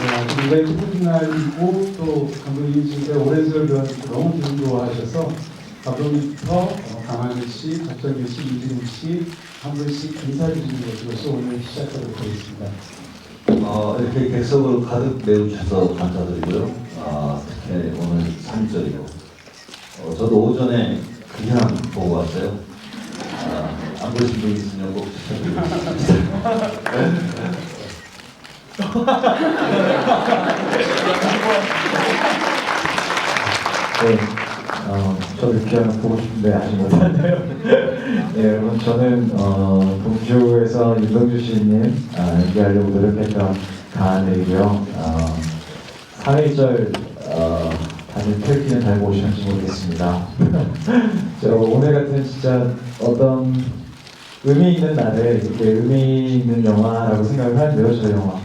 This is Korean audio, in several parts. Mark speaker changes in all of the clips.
Speaker 1: 굉장히 기쁜 날이고 또 감독님이 지금 오랜 세월 배웠는데 너무 기분 좋아하셔서 감독님부터 강하늘 씨, 박정규 씨, 이진욱 씨 한 분씩 인사해 주시는 것으로서 오늘 시작하도록 하겠습니다.
Speaker 2: 이렇게 객석으로 가득 메워주셔서 감사드리고요. 특히 오늘 3일절이고 저도 오전에 그냥 보고 왔어요. 안 보신 분 있으면 꼭 추천드리겠습니다.
Speaker 3: 네, 저도 이렇게 하나 보고 싶은데 아직 못하네요. 네, 여러분 저는 동주에서 윤동주 시인님 연기하려고 노력했던 강하늘이고요. 3.1절 다들 태극기는 달고 오셨는지 모르겠습니다. 저 오늘 같은 진짜 어떤 의미 있는 날에 이렇게 의미 있는 영화라고 생각을 하는데요, 저 영화.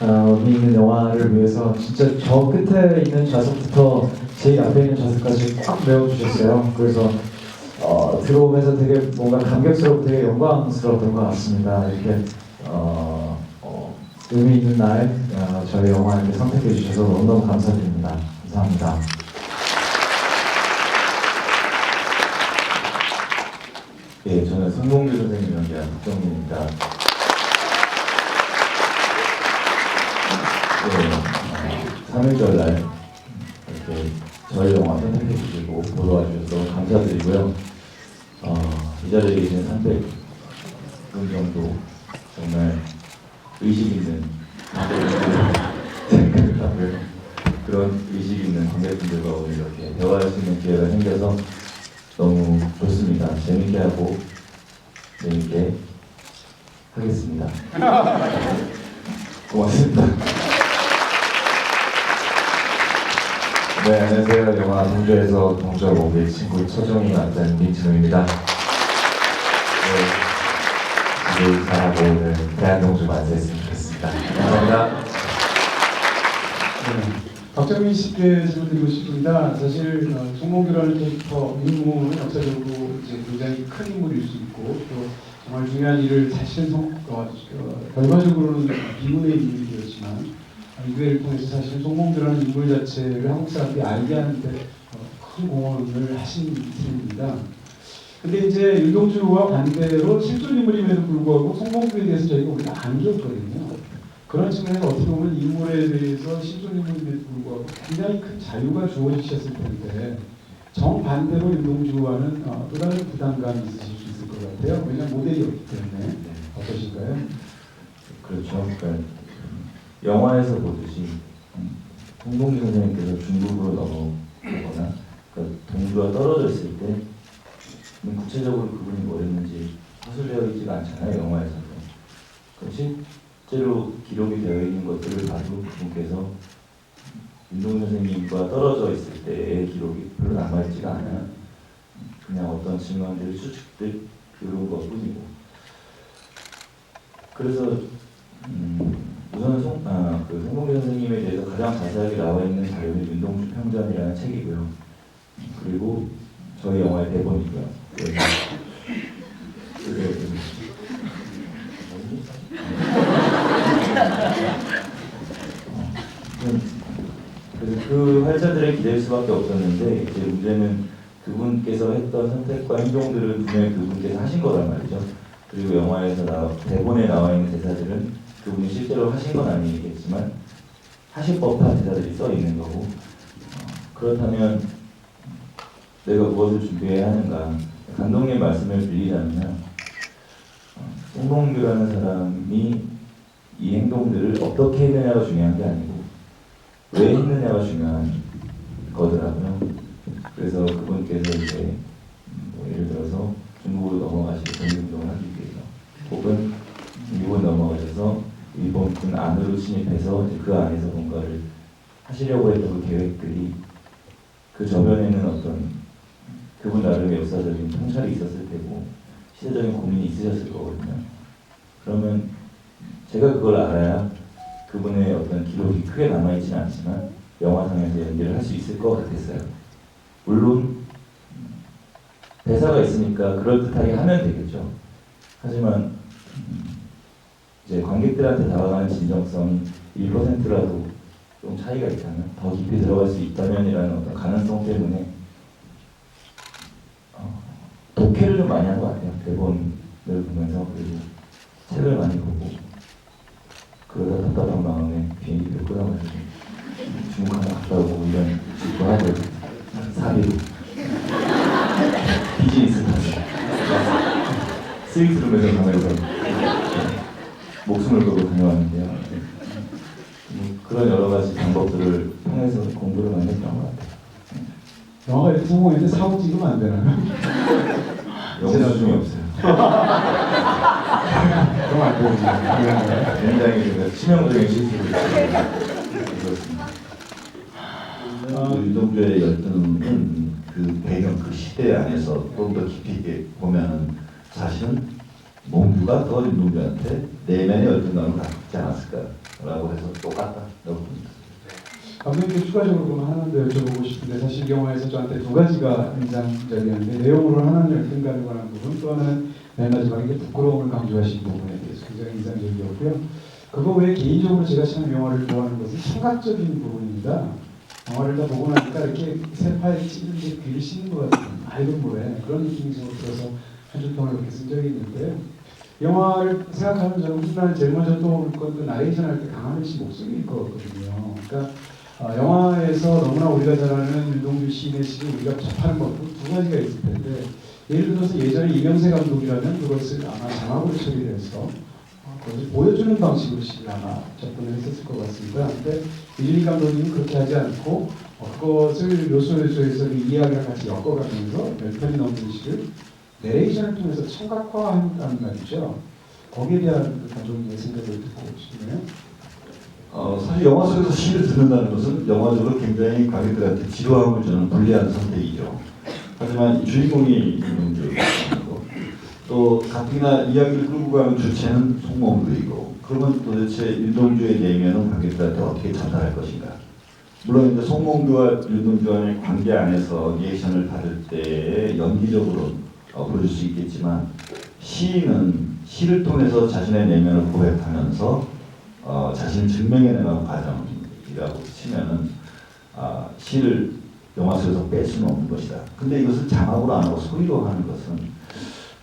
Speaker 3: 의미 있는 영화를 위해서 진짜 저 끝에 있는 좌석부터 제일 앞에 있는 좌석까지 꽉 메워주셨어요. 그래서 들어오면서 되게 뭔가 감격스럽고 되게 영광스러웠던 것 같습니다. 이렇게 의미 있는 날 저희 영화 이렇게 선택해 주셔서 너무너무 감사드립니다. 감사합니다.
Speaker 2: 예, 저는 송봉규 선생님 연기한 박정민입니다. 네, 3.1절 날 이렇게 저희 영화 선택해 주시고 보러 와주셔서 감사드리고요. 이 자리에 계신 300분 정도 정말 의식 있는 생각을 하고요. 그런 의식 있는 관객분들과 오늘 이렇게 대화할 수 있는 기회가 생겨서 너무 좋습니다. 재밌게 하고 재밌게 하겠습니다. 고맙습니다.
Speaker 3: 네, 안녕하세요. 영화 동주에서 동주하고 우리 친구 초정이 맡은 민진우입니다. 네, 이제 잘하고 오늘 대한동주 만세했으면 좋겠습니다. 감사합니다.
Speaker 1: 박정민 씨께 질문드리고 싶습니다. 사실 송봉규라는 캐릭터 인물은 역사적으로 이제 굉장히 큰 인물일 수 있고 또 정말 중요한 일을 사실은 결과적으로는 비문의 인물이었지만 이걸 통해서 사실 송봉규라는 인물 자체를 한국 사람들이 알게 하는데 큰 공헌을 하신 분입니다. 근데 이제 윤동주와 반대로 실존 인물임에도 불구하고 송봉규에 대해서 저희가 우리가 안 줬거든요. 그런 측면에서 어떻게 보면 인물에 대해서 실존 인물임에도 불구하고 굉장히 큰 자유가 주어지셨을 텐데 정반대로 윤동주와는 또 다른 부담감이 있으실 수 있을 것 같아요. 왜냐하면 모델이었기 때문에. 어떠신가요?
Speaker 2: 그렇죠. 그러니까 영화에서 보듯이 송봉규 선생님께서 중국으로 넘어가거나 그러니까 동주와 떨어져 있을 때 구체적으로 그분이 뭐 했는지 서술되어 있지가 않잖아요. 영화에서도. 실제로 기록이 되어 있는 것들을 봐도 그분께서 윤동주 선생님과 떨어져 있을 때의 기록이 별로 남아있지가 않아요. 그냥 어떤 증언들, 수칙들 그런 것뿐이고. 그래서 우선은 송봉규 선생님에 대해서 가장 자세하게 나와 있는 자료는 윤동주 평전이라는 책이고요. 그리고 저희 영화의 대본이고요. 그래서 그 활자들에 기댈 수밖에 없었는데 이제 문제는 그분께서 했던 선택과 행동들은 분명히 그분께서 하신 거란 말이죠. 그리고 영화에서 대본에 나와 있는 대사들은 그분이 실제로 하신 건 아니겠지만 하실 법한 대사들이 써 있는 거고 그렇다면 내가 무엇을 준비해야 하는가. 감독님 말씀을 빌리자면 송봉규라는 사람이 이 행동들을 어떻게 했느냐가 중요한 게 아니고 왜 했느냐가 중요한 거더라고요. 그래서 그분께서 이제 예를 들어서 중국으로 넘어가시고 독립운동을 하기 위해서 혹은 미국을 넘어가셔서 일본군 안으로 침입해서 그 안에서 뭔가를 하시려고 했던 그 계획들이 그 저변에는 어떤 그분 나름의 역사적인 통찰이 있었을 테고 시대적인 고민이 있으셨을 거거든요. 그러면 제가 그걸 알아야 그분의 어떤 기록이 크게 남아있지는 않지만 영화상에서 연기를 할 수 있을 것 같았어요. 물론 대사가 있으니까 그럴듯하게 하면 되겠죠. 하지만 이제 관객들한테 다가가는 진정성이 1%라도 좀 차이가 있다면, 더 깊이 들어갈 수 있다면이라는 어떤 가능성 때문에 독해를 좀 많이 한 것 같아요. 대본을 보면서. 그리고 책을 많이 보고, 그러다 답답한 마음에 비행기를 끌어가지고 중국 하나 갔다 오고 이런 짓도 하고, 사비로 비즈니스 타서 스위스룸에서 가면서 목숨을 걸고 다녀왔는데요. 그런 여러 가지 방법들을 통해서 공부를 많이 했던 것 같아요.
Speaker 1: 영화가 이렇게 성공했는데 사고 찍으면 안 되나요?
Speaker 2: 영수 중에 없어요.
Speaker 1: 그럼 안 되죠.
Speaker 2: 굉장히 그 치명적인 실수를 이뤘습니다.
Speaker 4: 윤동주의 열등은 그 배경, 그 시대 안에서 좀 더 깊이 있게 보면 사실은 몽규가 더 윤동주한테 내면의 열등감을 갖지 않았을까라고 해서 똑같다라고 봅니다.
Speaker 1: 감독님께 추가적으로 그럼 하나 더 여쭤보고 싶은데, 사실 영화에서 저한테 두 가지가 인상적이었는데, 내용으로 하나는 열등감에 관한 부분, 또 하나는 맨 마지막에 이제 부끄러움을 강조하신 부분에 대해서 굉장히 인상적이었고요. 그거 외에 개인적으로 제가 참 영화를 좋아하는 것은 청각적인 부분입니다. 영화를 다 보고 나니까 이렇게 새파에 찌는데 귀를 씻는 것 같은 맑은 물에 그런 느낌이 좀 들어서 한 줄 평을 그렇게 쓴 적이 있는데요. 영화를 생각하면 저는 우리나라 제일 먼저 떠오를 건그 나레이션 할 때 강하늘 씨 목소리일 것 같거든요. 그러니까 영화에서 너무나 우리가 잘 아는 윤동주 시인의 시를 우리가 접하는 것도 두 가지가 있을 텐데, 예를 들어서 예전에 이명세 감독이라면 그것을 아마 자막으로 처리를 해서 그것을 보여주는 방식으로 시를 아마 접근을 했었을 것 같습니다. 근데 이준희 감독님은 그렇게 하지 않고 그것을 요소에서 이야기랑 같이 엮어가면서 10편이 넘는 시를 내레이션을 통해서 청각화한다는 말이죠. 거기에 대한 그 감독님의 생각을 듣고 싶네요.
Speaker 4: 사실 영화 속에서 시를 듣는다는 것은 영화적으로 굉장히 관객들한테 지루함을 주는 불리한 선택이죠. 하지만 주인공이 윤동주고 또 가뜩이나 이야기를 끌고 가는 주체는 송몽규이고, 그러면 도대체 윤동주의 내면은 관객들한테 어떻게 전달할 것인가? 물론 이제 송몽규와 윤동주 간의 관계 안에서 리액션을 받을 때 연기적으로 보여줄 수 있겠지만, 시인은 시를 통해서 자신의 내면을 고백하면서 자신을 증명해내는 과정이라고 치면은 시를 영화 속에서 뺄 수는 없는 것이다. 근데 이것을 자막으로 안 하고 소리로 하는 것은,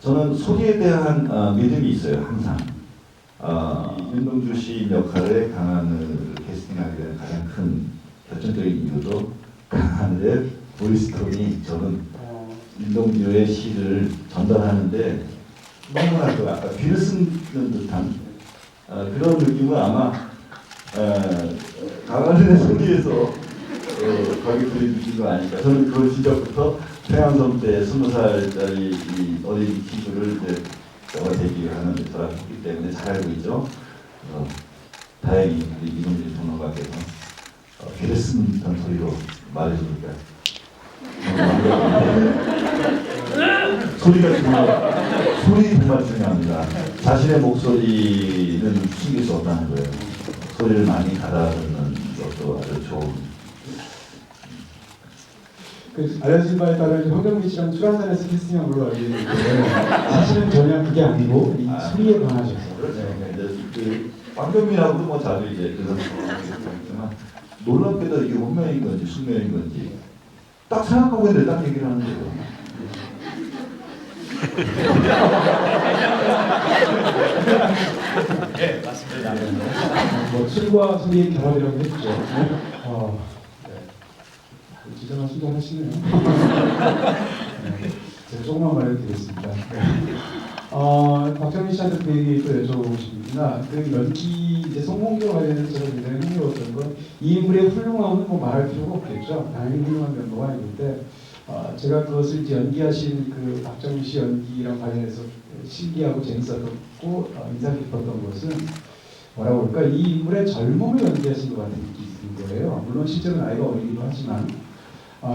Speaker 4: 저는 소리에 대한 믿음이 있어요. 항상 윤동주 시인 역할에 강하늘을 캐스팅하게 된 가장 큰 결정적인 이유도 강하늘의 보이스톤이 저는 윤동주의 시를 전달하는데 너무나 그 아까 귀를 쓰는 듯한 그런 느낌을 아마 강하늘의 소리에서 관객들이 느낀 거 아닐까. 저는 그 시절부터 태양섬 때 20살짜리 이 어린 친구를 이제 영화 데뷔를 하는 사람이기 때문에 잘 알고 있죠. 다행히 우리 이동진 전화가께서 귀를 쓰는 듯한 소리로 말해주니까 소리 정말 중요합니다. 자신의 목소리는 숨길 수 없다는 거예요. 소리를 많이 갈아듣는 것도 아주 좋은.
Speaker 1: 그 알려진 바에 따르면 황정민 씨랑 술 한잔해서 캐스팅한 걸로 알고 있는데, 사실은 전혀 그게 아니고 이 소리에 반하셔서.
Speaker 4: 그렇죠. 이제 그 황정민하고도 뭐 자주 이제 그런 있지만, 놀랍게도 이게 운명인 건지 숙명인 건지 딱 생각하고 있는데 딱 얘기를 하는 거예요.
Speaker 1: 네, 맞습니다. 뭐 술과 소리의 결합이라고 했죠. 진정한 수정하시네요. 제가 조금만 말해드리겠습니다. 박정민 씨한테 그 얘기 또 여쭤보고 싶습니다. 그 연기, 이제 송몽규와 관련해서 제가 굉장히 흥미로웠던 건, 이 인물의 훌륭함은 뭐 말할 필요가 없겠죠. 당연히 훌륭한 면모가 있는데, 제가 그것을 이제 연기하신 그 박정민 씨 연기랑 관련해서 신기하고 재밌었고 인상 깊었던 것은, 뭐라고 할까, 이 인물의 젊음을 연기하신 것 같은 느낌이 드는 거예요. 물론 실제로 나이가 어리기도 하지만,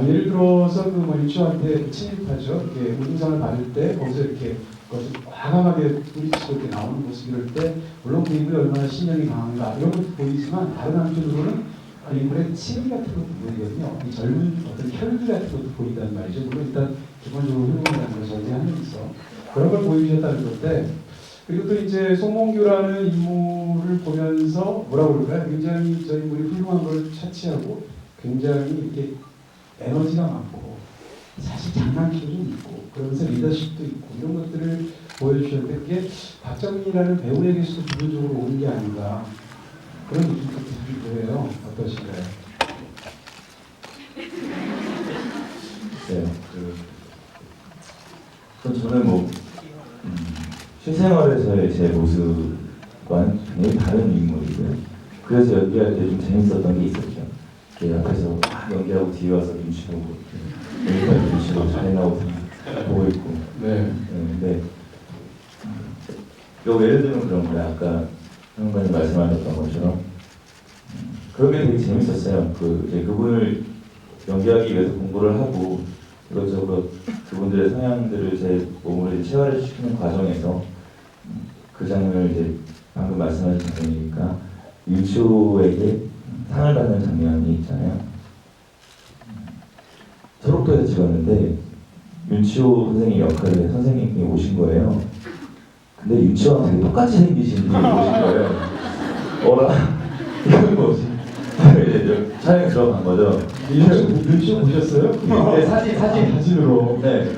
Speaker 1: 예를 들어서 그 뭐 유치원한테 침입하죠. 이렇게 우등상을 받을 때 거기서 이렇게 그것을 과감하게 뿌리치고 이렇게 나오는 모습, 이럴 때 물론 그 인물이 얼마나 신념이 강한가 이런 것도 보이지만, 다른 한편으로는 그 인물의 치미 같은 것도 보이거든요. 이 젊은 어떤 혈기 같은 것도 보인단 말이죠. 물론 일단 기본적으로 훌륭하다는 걸 전제하면서 그런 걸 보여주셨다는 건데, 그리고 또 이제 송몽규라는 인물을 보면서 뭐라고 그럴까요? 굉장히 저 인물이 훌륭한 걸 차치하고 굉장히 이렇게 에너지가 많고 사실 장난기도 좀 있고 그러면서 리더십도 있고 이런 것들을 보여주셨는데 그게 박정민이라는 배우에게서도 부분적으로 오는 게 아닌가 그런 느낌도 들고요. 어떠신가요?
Speaker 2: 네, 저는 뭐 실생활에서의 제 모습과는 굉장히 다른 인물이고요. 그래서 연기할 때 좀 재밌었던 게 있었죠. 이렇게 앞에서 막 연기하고 뒤에 와서 눈치 보고 여기까지 눈치 보고 잘 나오고 보고 있고.
Speaker 1: 네.
Speaker 2: 네. 예를 들면 그런 거예요. 아까 형관님 말씀하셨던 것처럼 그런 게 되게 재밌었어요. 이제 그분을 연기하기 위해서 공부를 하고 이것저것 그분들의 성향들을 제 몸으로 이제 체화를 시키는 과정에서 그 장면을 이제 방금 말씀하신 장면이니까 윤치호에게 상을 받는 장면이 있잖아요. 초록도에서 찍었는데 윤치호 선생님 역할에 선생님이 오신 거예요. 근데 윤치호랑 되게 똑같이 생기신 분이 오신 거예요. 어라 이건 뭐지? 이제 촬영에 들어간 거죠.
Speaker 1: 눈치 보셨어요?
Speaker 2: 네, 사진으로. 네.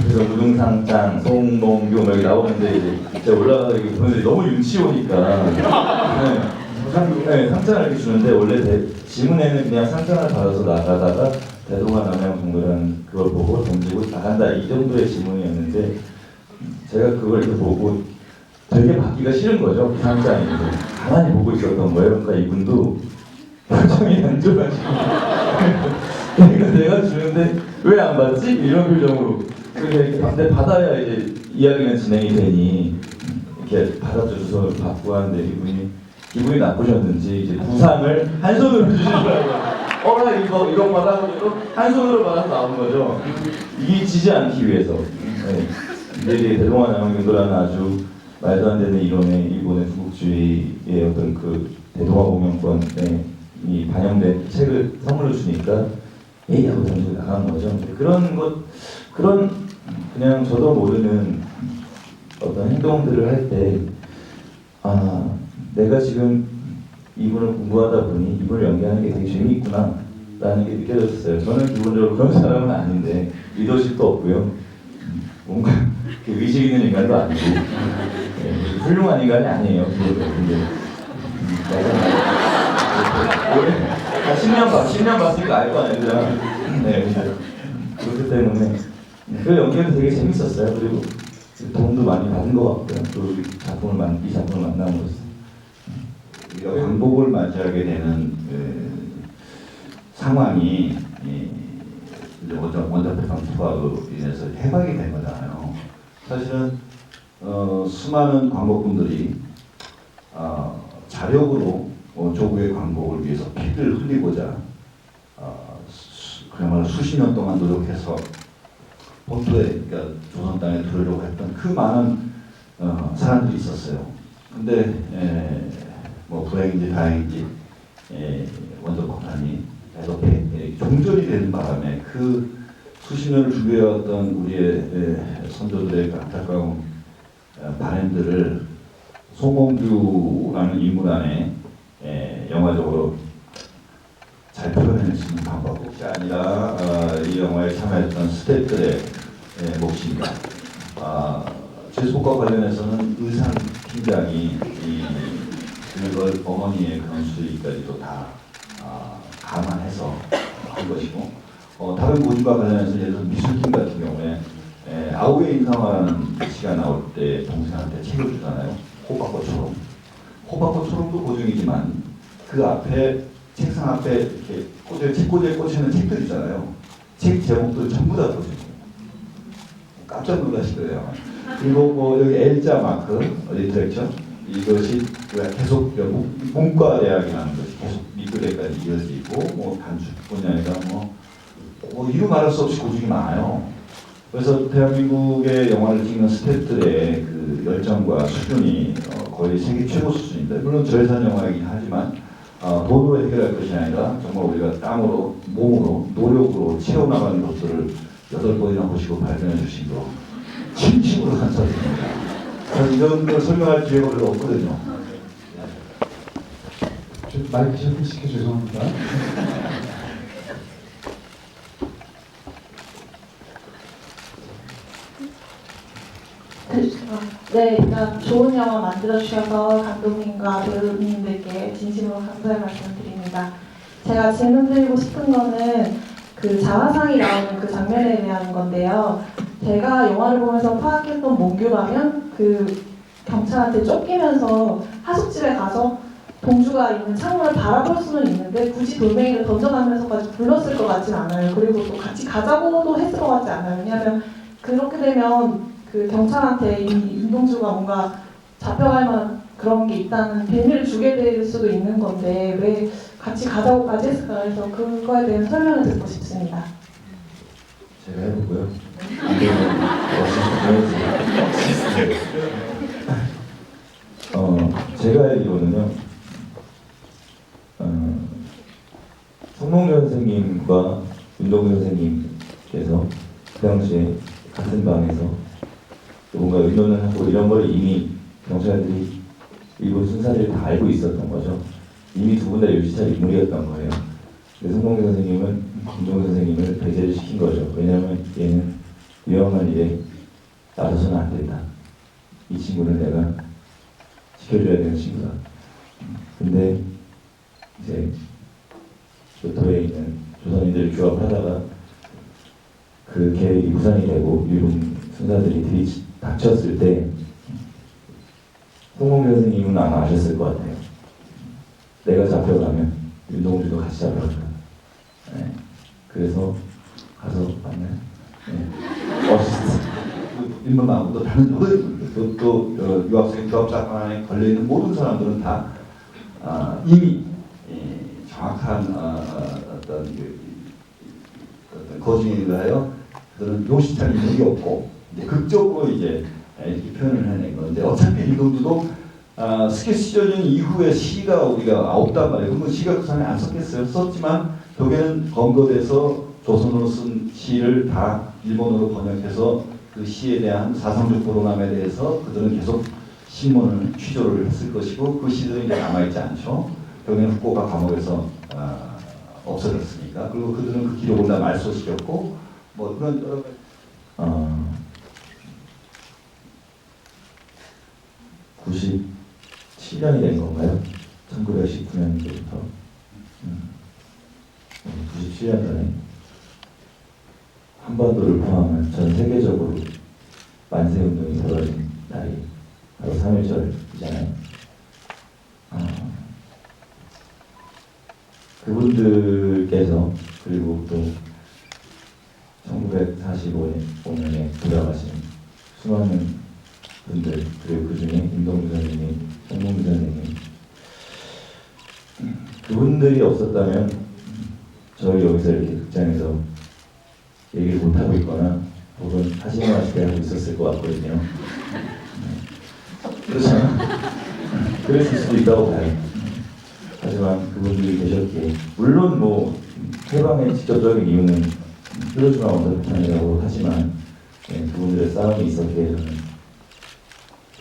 Speaker 2: 그래서 무등상장, 송몽규 막 여기 나오는데 이제 올라가서 이렇게 보는데 너무 윤치호니까. 네, 상장을 이렇게 주는데 원래 지문에는 그냥 상장을 받아서 나가다가 대동아 남양 동그란 그걸 보고 던지고 나간다 이 정도의 지문이었는데 제가 그걸 이렇게 보고 되게 받기가 싫은 거죠. 그 상장이. 가만히 보고 있었던 거예요. 그러니까 이분도 표정이 안 좋아지고 내가 주는데 왜 안 받지? 이런 표정으로 근데 받아야 이제 이야기는 진행이 되니 이렇게 받아줘 주소를 받고 하는데 이분이 기분이 나쁘셨는지 이제 부상을 한 손으로 주시더라고요. 어라 이거 받아가지고 한 손으로 받아서 나온 거죠. 이게 지지 않기 위해서. 네. 이제 대동아 남양경도라는 아주 말도 안 되는 이론의 일본의 군국주의의 어떤 그 대동아 공영권에 이 반영된 책을 선물로 주니까 얘기하고 던지고 나간 거죠. 그런 그냥 저도 모르는 어떤 행동들을 할 때 내가 지금 이분을 공부하다 보니 이분을 연기하는 게 되게 재미있구나 라는 게 느껴졌어요. 저는 기본적으로 그런 사람은 아닌데 리더십도 없고요. 뭔가 의식 있는 인간도 아니고 훌륭한 인간이 아니에요. 근데 내가 10년 봤으니까 알 거 아니야. 네, 그렇기 때문에 그 연기는 되게 재밌었어요. 그리고 도움도 많이 받은 것 같고요. 또 이 작품을 만남으로써
Speaker 4: 우리가 광복을 맞이하게 되는 상황이 이제 원자폐 투하로 인해서 해박이 된 거잖아요. 사실은 수많은 광복군들이 자력으로 조국의 광복을 위해서 피를 흘리고자 그야말로 수십 년 동안 노력해서 본토에 그러니까 조선 땅에 들어오려고 했던 그 많은 사람들이 있었어요. 근데 뭐 불행인지 다행인지 원전 폭탄이 대도에 종전이 되는 바람에 그 수십 년을 준비해왔던 우리의 선조들의 그 안타까운 바램들을 송몽규라는 인물 안에 영화적으로 잘 표현할 수 있는 방법이 아니라 이 영화에 참여했던 스태프들의 몫입니다. 제수복과 관련해서는 의상 팀장이 그걸 어머니의 그런 수익까지도 다 감안해서 한 것이고 다른 모집과 관련해서 예를 들어 미술팀 같은 경우에 아우의 인상화라는 시가 나올 때 동생한테 책을 주잖아요. 호박꽃처럼. 호박꽃처럼도 고증이지만 그 앞에 책상 앞에 이렇게 책꽂이에 꽂히는 책들 있잖아요. 책 제목도 전부 다 고증. 깜짝 놀라실 거예요. 그리고 뭐 여기 L자 마크 어디 들어있죠? 이것이 계속 문과 대학이라는 것이 계속 미끄레까지 이어져 있고 뭐 단축뿐이 아니라 뭐 이루 말할 수 없이 고증이 많아요. 그래서 대한민국의 영화를 찍는 스태프들의 그 열정과 수준이 거의 세계 최고 수준입니다. 물론 저예산 영화이긴 하지만 돈으로 해결할 것이 아니라 정말 우리가 땀으로 몸으로 노력으로 채워나가는 것들을 8번이나 보시고 발견해 주신 거 진심으로 감사드립니다. 저는 이런 걸 설명할 기회가 별로 없거든요.
Speaker 1: 마이크 시켜 죄송합니다.
Speaker 5: 네, 일단 좋은 영화 만들어주셔서 감독님과 배우님들께 진심으로 감사의 말씀드립니다. 제가 질문드리고 싶은 거는 그 자화상이 나오는 그 장면에 대한 건데요. 제가 영화를 보면서 파악했던 몽규라면 그 경찰한테 쫓기면서 하숙집에 가서 동주가 있는 창문을 바라볼 수는 있는데 굳이 돌멩이를 던져가면서까지 불렀을 것 같진 않아요. 그리고 또 같이 가자고도 했을 것 같지 않아요. 왜냐하면 그렇게 되면 그 경찰한테 이 임동주가 뭔가 잡혀갈 만한 그런 게 있다는 비밀을 주게 될 수도 있는 건데 왜 같이 가자고까지 했을까? 그래서 그거에 대한 설명을 듣고 싶습니다.
Speaker 2: 제가 해보고요. 안 되면 제가 알기로는요. 송몽규 선생님과 윤동규 선생님께서 그 당시에 같은 방에서 뭔가 의논을 하고 이런 걸 이미 경찰들이 일본 순사들이 다 알고 있었던 거죠. 이미 두 분 다 유지차 인물이었던 거예요. 근데 송몽규 선생님은 김종규 선생님을 배제를 시킨 거죠. 왜냐하면 얘는 위험한 일에 나서서는 안 된다. 이 친구는 내가 지켜줘야 되는 친구다. 근데 이제 교토에 있는 조선인들 규합하다가 그 계획이 무산이 되고 일본 순사들이 닥쳤을 때 송몽규 선생님은 아마 아셨을 것 같아요. 내가 잡혀가면 윤동주도 같이 잡혀간다. 네. 그래서 가서 만나요. 네. 어시스트.
Speaker 4: 일본 말고도 다른 또 유학생 교합사건에 걸려 있는 모든 사람들은 다 이미 정확한 어떤 거중에 하여 그들은 요시찬 인물이 없고 극적으로 이제 이렇게 표현을 해낸 건데 어차피 일동주도 스케치 시저전 이후에 시가 우리가 없단 말이에요. 그러면 시가 그 사람이 안 썼겠어요. 썼지만 벽에는 검거돼서 조선어로 쓴 시를 다 일본어로 번역해서 그 시에 대한 사상적 보도남에 대해서 그들은 계속 신문을 취조를 했을 것이고 그 시들은 이제 남아있지 않죠. 벽에는 후쿠오카 감옥에서 없어졌으니까. 그리고 그들은 그 기록을 다 말소시켰고 뭐 그런 여러 가지
Speaker 2: 97년이 된 건가요? 1919년부터 97년 전에 한반도를 포함한 전 세계적으로 만세운동이 벌어진 날이 바로 3.1절이잖아요. 그분들께서 그리고 또 1945년에 돌아가신 수많은 분들 그리고 그 중에 임동규 선생님, 송몽규 선생님 그분들이 없었다면 저희 여기서 이렇게 극장에서 얘기를 못하고 있거나 혹은 하시는 말씀 하고 있었을 것 같거든요. 그렇잖아요. 그랬을 수도 있다고 봐요. 하지만 그분들이 계셨기에 물론 뭐 해방의 직접적인 이유는 히로시마 원자폭탄이라고 하지만 그분들의 싸움이 있었기에 저는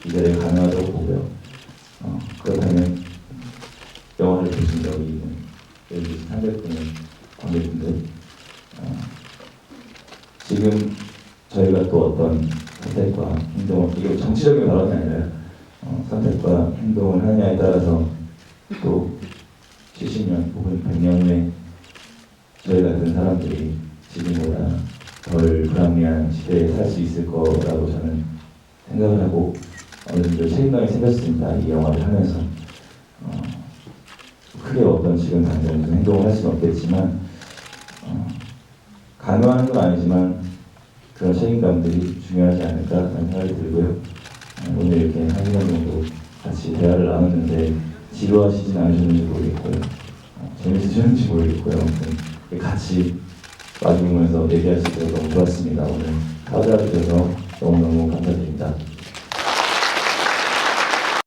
Speaker 2: 이 자리가 가능하다고 보고요. 그렇다면 영화를 보신 적이 있는 여기 300분의 관객분들 지금 저희가 또 어떤 선택과 행동을 이게 정치적인 발언이 아니라 선택과 행동을 하느냐에 따라서 또 70년 혹은 100년 후에 저희 같은 사람들이 지금보다 덜 불합리한 시대에 살 수 있을 거라고 저는 생각을 하고 어느 정도 책임감이 생겼습니다. 이 영화를 하면서 크게 어떤 지금 당장 무슨 행동을 할 수는 없겠지만 강요하는 건 아니지만 그런 책임감들이 중요하지 않을까 하는 생각이 들고요. 오늘 이렇게 1시간 정도 같이 대화를 나눴는데 지루하시진 않으셨는지 모르겠고요. 재밌으셨는지 모르겠고요. 아무튼 같이 와주면서 얘기할 수 있어서 너무 좋았습니다. 오늘 찾아주셔서 너무너무 감사드립니다.